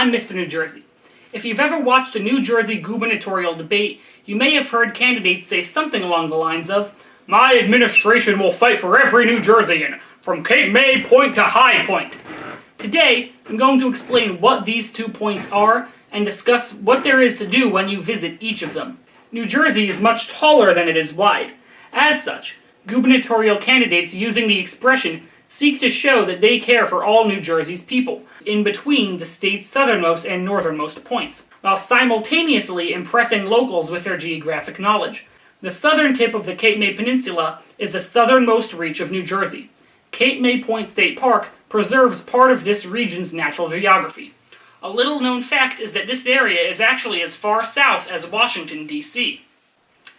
I'm Mr. New Jersey. If you've ever watched a New Jersey gubernatorial debate, you may have heard candidates say something along the lines of, "My administration will fight for every New Jerseyan, from Cape May Point to High Point." Today, I'm going to explain what these 2 points are and discuss what there is to do when you visit each of them. New Jersey is much taller than it is wide. As such, gubernatorial candidates using the expression seek to show that they care for all New Jersey's people, in between the state's southernmost and northernmost points, while simultaneously impressing locals with their geographic knowledge. The southern tip of the Cape May Peninsula is the southernmost reach of New Jersey. Cape May Point State Park preserves part of this region's natural geography. A little known fact is that this area is actually as far south as Washington, D.C.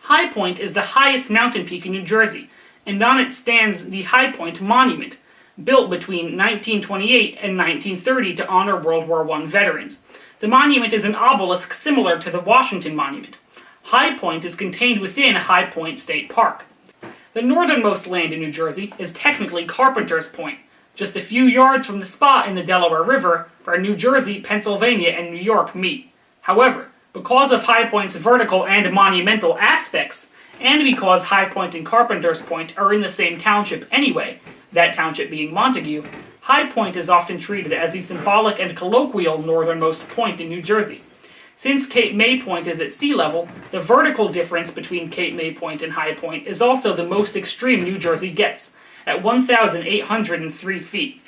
High Point is the highest mountain peak in New Jersey, and on it stands the High Point Monument, built between 1928 and 1930 to honor World War I veterans. The monument is an obelisk similar to the Washington Monument. High Point is contained within High Point State Park. The northernmost land in New Jersey is technically Carpenter's Point, just a few yards from the spot in the Delaware River where New Jersey, Pennsylvania, and New York meet. However, because of High Point's vertical and monumental aspects, and because High Point and Carpenter's Point are in the same township anyway, that township being Montague, High Point is often treated as the symbolic and colloquial northernmost point in New Jersey. Since Cape May Point is at sea level, the vertical difference between Cape May Point and High Point is also the most extreme New Jersey gets, at 1,803 feet.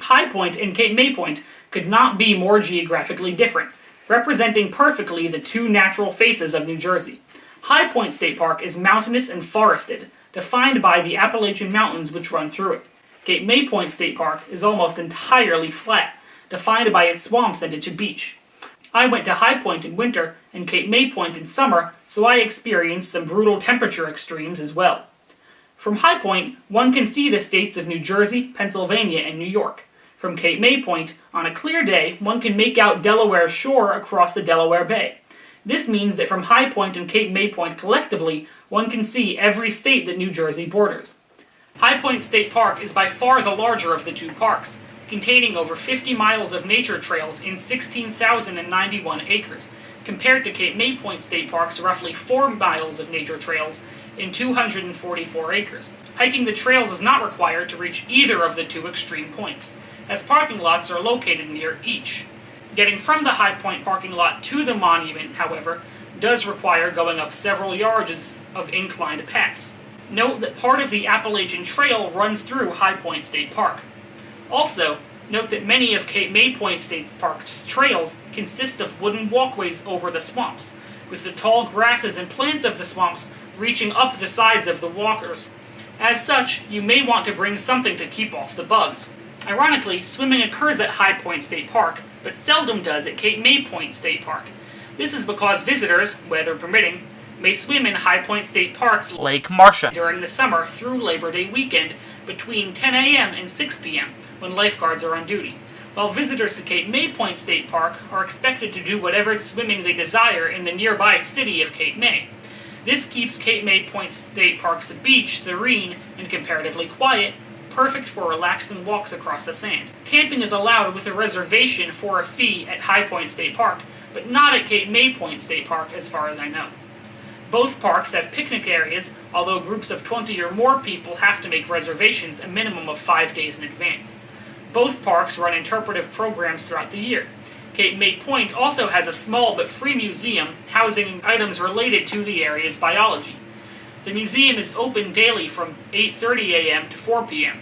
High Point and Cape May Point could not be more geographically different, representing perfectly the two natural faces of New Jersey. High Point State Park is mountainous and forested, defined by the Appalachian Mountains which run through it. Cape May Point State Park is almost entirely flat, defined by its swamps and its beach. I went to High Point in winter and Cape May Point in summer, so I experienced some brutal temperature extremes as well. From High Point, one can see the states of New Jersey, Pennsylvania, and New York. From Cape May Point, on a clear day, one can make out Delaware's shore across the Delaware Bay. This means that from High Point and Cape May Point collectively, one can see every state that New Jersey borders. High Point State Park is by far the larger of the two parks, containing over 50 miles of nature trails in 16,091 acres, compared to Cape May Point State Park's roughly 4 miles of nature trails in 244 acres. Hiking the trails is not required to reach either of the two extreme points, as parking lots are located near each. Getting from the High Point parking lot to the monument, however, does require going up several yards of inclined paths. Note that part of the Appalachian Trail runs through High Point State Park. Also, note that many of Cape May Point State Park's trails consist of wooden walkways over the swamps, with the tall grasses and plants of the swamps reaching up the sides of the walkers. As such, you may want to bring something to keep off the bugs. Ironically, swimming occurs at High Point State Park, but seldom does at Cape May Point State Park. This is because visitors, weather permitting, may swim in High Point State Park's Lake Marcia during the summer through Labor Day weekend between 10 a.m. and 6 p.m. when lifeguards are on duty, while visitors to Cape May Point State Park are expected to do whatever swimming they desire in the nearby city of Cape May. This keeps Cape May Point State Park's beach serene and comparatively quiet, perfect for relaxing walks across the sand. Camping is allowed with a reservation for a fee at High Point State Park, but not at Cape May Point State Park as far as I know. Both parks have picnic areas, although groups of 20 or more people have to make reservations a minimum of 5 days in advance. Both parks run interpretive programs throughout the year. Cape May Point also has a small but free museum housing items related to the area's biology. The museum is open daily from 8:30 a.m. to 4 p.m.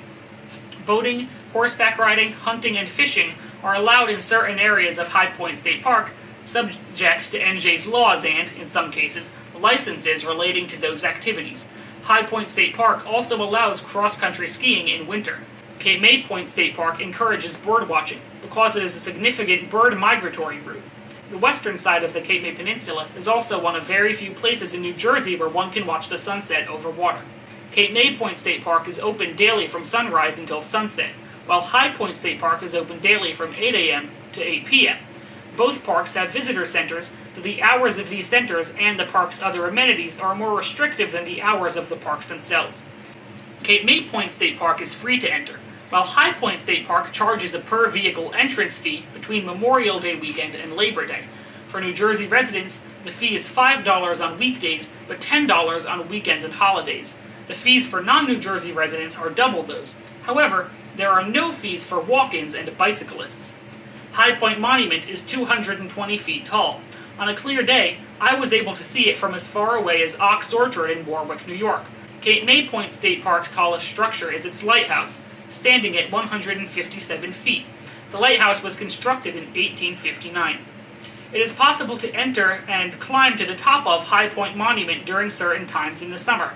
Boating, horseback riding, hunting, and fishing are allowed in certain areas of High Point State Park, subject to NJ's laws and, in some cases, licenses relating to those activities. High Point State Park also allows cross-country skiing in winter. Cape May Point State Park encourages bird watching because it is a significant bird migratory route. The western side of the Cape May Peninsula is also one of very few places in New Jersey where one can watch the sunset over water. Cape May Point State Park is open daily from sunrise until sunset, while High Point State Park is open daily from 8 a.m. to 8 p.m. Both parks have visitor centers, though the hours of these centers and the park's other amenities are more restrictive than the hours of the parks themselves. Cape May Point State Park is free to enter. while High Point State Park charges a per-vehicle entrance fee between Memorial Day weekend and Labor Day. For New Jersey residents, the fee is $5 on weekdays, but $10 on weekends and holidays. The fees for non-New Jersey residents are double those. However, there are no fees for walk-ins and bicyclists. High Point Monument is 220 feet tall. On a clear day, I was able to see it from as far away as Ox Orchard in Warwick, New York. Cape May Point State Park's tallest structure is its lighthouse, standing at 157 feet. The lighthouse was constructed in 1859. It is possible to enter and climb to the top of High Point Monument during certain times in the summer.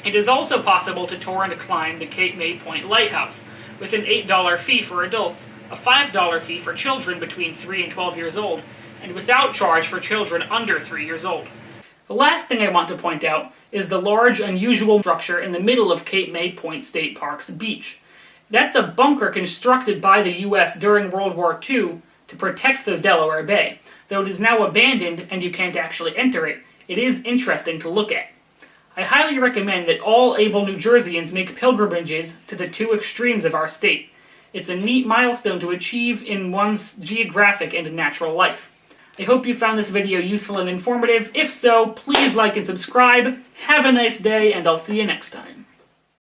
It is also possible to tour and climb the Cape May Point Lighthouse, with an $8 fee for adults, a $5 fee for children between 3 and 12 years old, and without charge for children under 3 years old. The last thing I want to point out is the large, unusual structure in the middle of Cape May Point State Park's beach. That's a bunker constructed by the U.S. during World War II to protect the Delaware Bay. Though it is now abandoned and you can't actually enter it, it is interesting to look at. I highly recommend that all able New Jerseyans make pilgrimages to the two extremes of our state. It's a neat milestone to achieve in one's geographic and natural life. I hope you found this video useful and informative. If so, please like and subscribe. Have a nice day, and I'll see you next time.